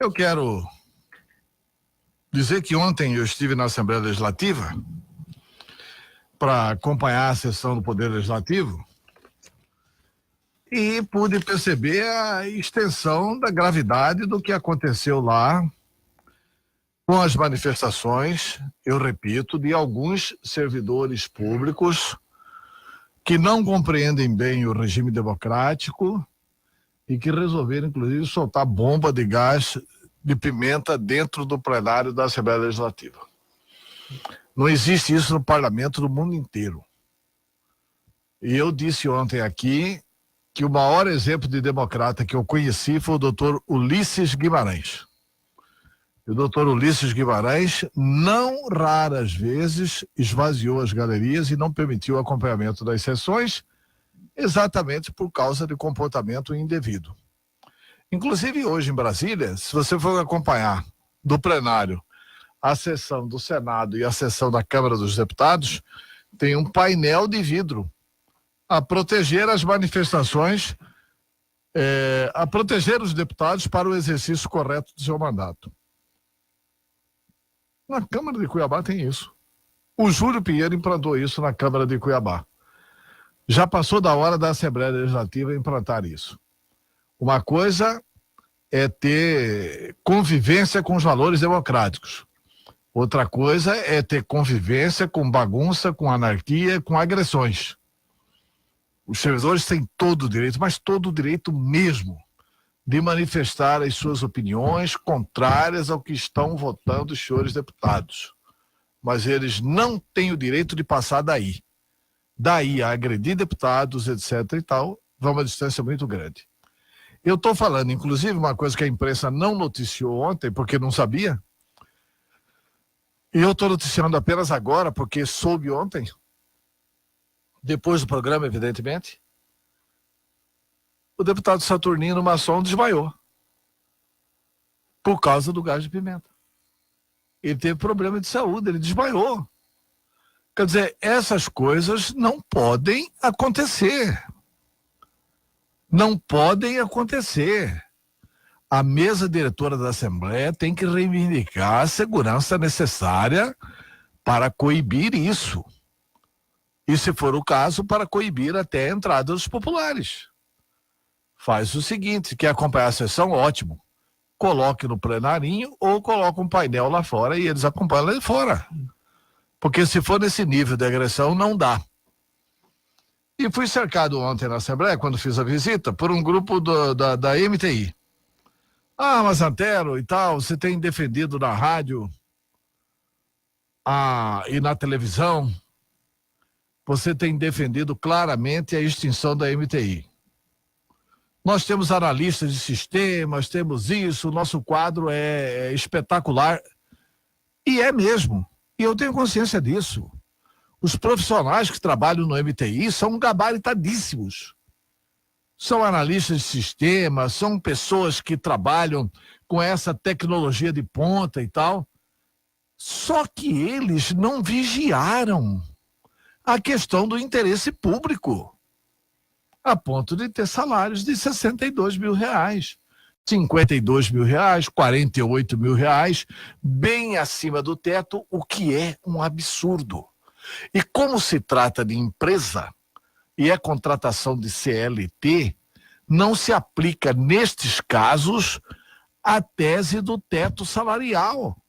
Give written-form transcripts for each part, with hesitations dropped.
Eu quero dizer que ontem eu estive na Assembleia Legislativa para acompanhar a sessão do Poder Legislativo e pude perceber a extensão da gravidade do que aconteceu lá com as manifestações, eu repito, de alguns servidores públicos que não compreendem bem o regime democrático e que resolveram, inclusive, soltar bomba de gás de pimenta dentro do plenário da Assembleia Legislativa. Não existe isso no parlamento do mundo inteiro. E eu disse ontem aqui que o maior exemplo de democrata que eu conheci foi o doutor Ulisses Guimarães. E o doutor Ulisses Guimarães, não raras vezes, esvaziou as galerias e não permitiu o acompanhamento das sessões, exatamente por causa de comportamento indevido. Inclusive hoje em Brasília, se você for acompanhar do plenário a sessão do Senado e a sessão da Câmara dos Deputados, tem um painel de vidro a proteger as manifestações, a proteger os deputados para o exercício correto do seu mandato. Na Câmara de Cuiabá tem isso. O Júlio Pinheiro implantou isso na Câmara de Cuiabá. Já passou da hora da Assembleia Legislativa implantar isso. Uma coisa é ter convivência com os valores democráticos. Outra coisa é ter convivência com bagunça, com anarquia, com agressões. Os servidores têm todo o direito, mas todo o direito mesmo, de manifestar as suas opiniões contrárias ao que estão votando os senhores deputados. Mas eles não têm o direito de passar daí. Daí a agredir deputados, etc. e tal, vai uma distância muito grande. Eu estou falando, inclusive, uma coisa que a imprensa não noticiou ontem, porque não sabia. E eu estou noticiando apenas agora, porque soube ontem, depois do programa, evidentemente. O deputado Saturnino Masson desmaiou por causa do gás de pimenta. Ele teve problema de saúde, ele desmaiou. Quer dizer, essas coisas não podem acontecer. Não podem acontecer. A mesa diretora da Assembleia tem que reivindicar a segurança necessária para coibir isso. E, se for o caso, para coibir até a entrada dos populares. Faz o seguinte, quer acompanhar a sessão? Ótimo. Coloque no plenarinho ou coloque um painel lá fora e eles acompanham lá de fora. Porque se for nesse nível de agressão, não dá. E fui cercado ontem na Assembleia, quando fiz a visita, por um grupo da MTI. Ah, mas Antero e tal, você tem defendido na rádio e na televisão, você tem defendido claramente a extinção da MTI. Nós temos analistas de sistemas, temos isso, o nosso quadro é espetacular. E é mesmo. E eu tenho consciência disso. Os profissionais que trabalham no MTI são gabaritadíssimos. São analistas de sistemas, são pessoas que trabalham com essa tecnologia de ponta e tal. Só que eles não vigiaram a questão do interesse público, a ponto de ter salários de R$62 mil, R$52 mil, R$48 mil, bem acima do teto, o que é um absurdo. E como se trata de empresa e é contratação de CLT, não se aplica nestes casos a tese do teto salarial.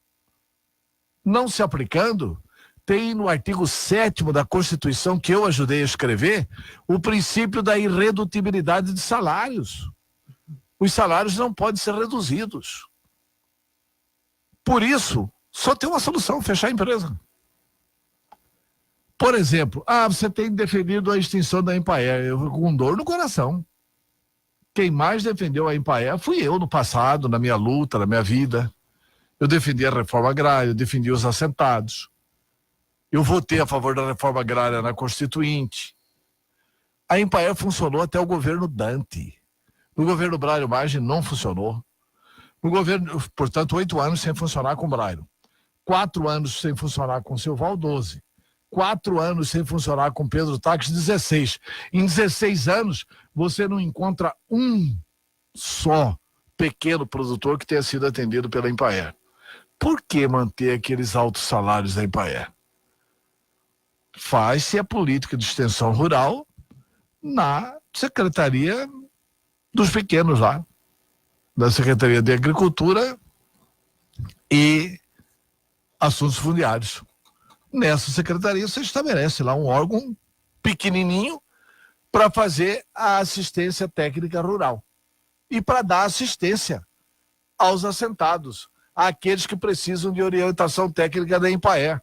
Não se aplicando, tem no artigo 7º da Constituição, que eu ajudei a escrever, o princípio da irredutibilidade de salários. Os salários não podem ser reduzidos. Por isso, só tem uma solução: fechar a empresa. Por exemplo, você tem defendido a extinção da Empaer. Eu com dor no coração. Quem mais defendeu a Empaer fui eu no passado, na minha luta, na minha vida. Eu defendi a reforma agrária, eu defendi os assentados. Eu votei a favor da reforma agrária na Constituinte. A Empaer funcionou até o governo Dante. No governo Braulio Maggi não funcionou. No governo, portanto, 8 anos sem funcionar com Braulio. 4 anos sem funcionar com Silval, 12. 4 anos sem funcionar com Pedro Táxi, 16. Em 16 anos, você não encontra um só pequeno produtor que tenha sido atendido pela Empaer. Por que manter aqueles altos salários da Empaer? Faz-se a política de extensão rural na Secretaria dos Pequenos lá, da Secretaria de Agricultura e Assuntos Fundiários. Nessa secretaria você estabelece lá um órgão pequenininho para fazer a assistência técnica rural e para dar assistência aos assentados, àqueles que precisam de orientação técnica da Empaer.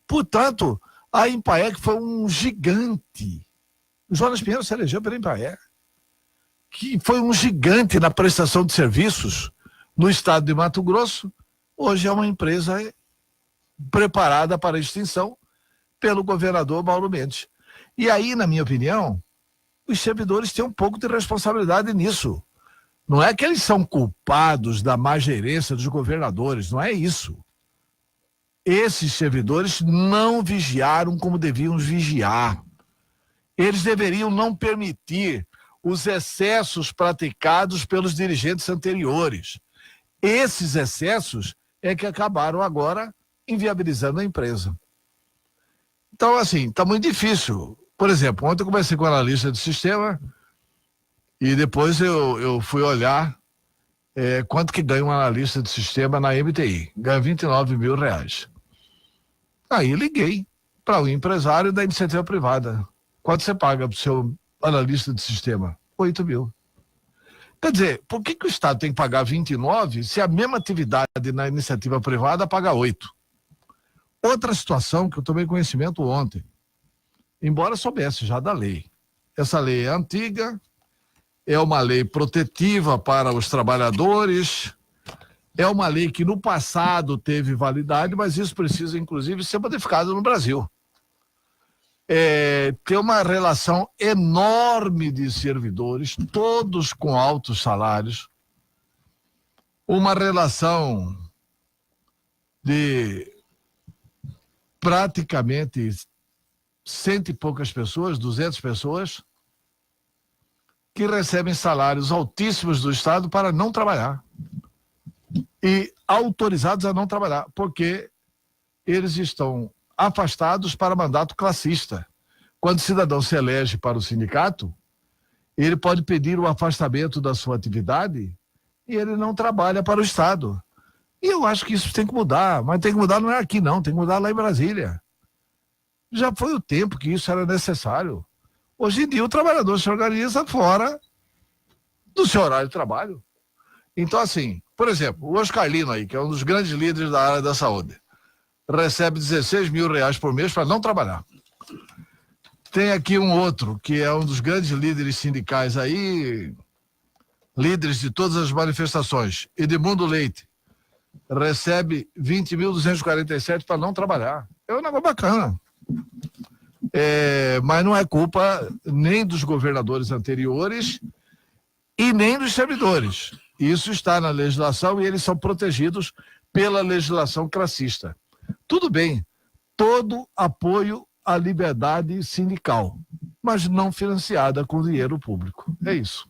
Portanto, a Empaer, que foi um gigante, o Jonas Pinheiro se elegeu pela Empaer, que foi um gigante na prestação de serviços no estado de Mato Grosso, hoje é uma empresa preparada para a extinção pelo governador Mauro Mendes. E aí, na minha opinião, os servidores têm um pouco de responsabilidade nisso. Não é que eles são culpados da má gerência dos governadores, não é isso. Esses servidores não vigiaram como deviam vigiar. Eles deveriam não permitir os excessos praticados pelos dirigentes anteriores. Esses excessos é que acabaram agora inviabilizando a empresa. Então, assim, está muito difícil. Por exemplo, ontem eu conversei com o analista de sistema e depois eu fui olhar quanto que ganha um analista de sistema na MTI. Ganha R$29 mil. Aí liguei para o empresário da iniciativa privada. Quanto você paga para o seu analista de sistema? 8 mil. Quer dizer, por que o Estado tem que pagar 29 se a mesma atividade na iniciativa privada paga 8? Outra situação que eu tomei conhecimento ontem, embora soubesse já da lei. Essa lei é antiga, é uma lei protetiva para os trabalhadores, é uma lei que no passado teve validade, mas isso precisa, inclusive, ser modificado no Brasil. Tem uma relação enorme de servidores, todos com altos salários, uma relação de praticamente 100 e poucas pessoas, 200 pessoas, que recebem salários altíssimos do Estado para não trabalhar. E autorizados a não trabalhar, porque eles estão afastados para mandato classista. Quando o cidadão se elege para o sindicato, ele pode pedir o afastamento da sua atividade e ele não trabalha para o Estado. E eu acho que isso tem que mudar, mas tem que mudar não é aqui não, tem que mudar lá em Brasília. Já foi o tempo que isso era necessário. Hoje em dia o trabalhador se organiza fora do seu horário de trabalho. Então assim, por exemplo, o Oscar Lino aí, que é um dos grandes líderes da área da saúde, recebe R$16 mil por mês para não trabalhar. Tem aqui um outro, que é um dos grandes líderes sindicais aí, líderes de todas as manifestações, Edmundo Leite, recebe 20.247 para não trabalhar. É um negócio bacana. Mas não é culpa nem dos governadores anteriores e nem dos servidores. Isso está na legislação e eles são protegidos pela legislação classista. Tudo bem, todo apoio à liberdade sindical, mas não financiada com dinheiro público. É isso.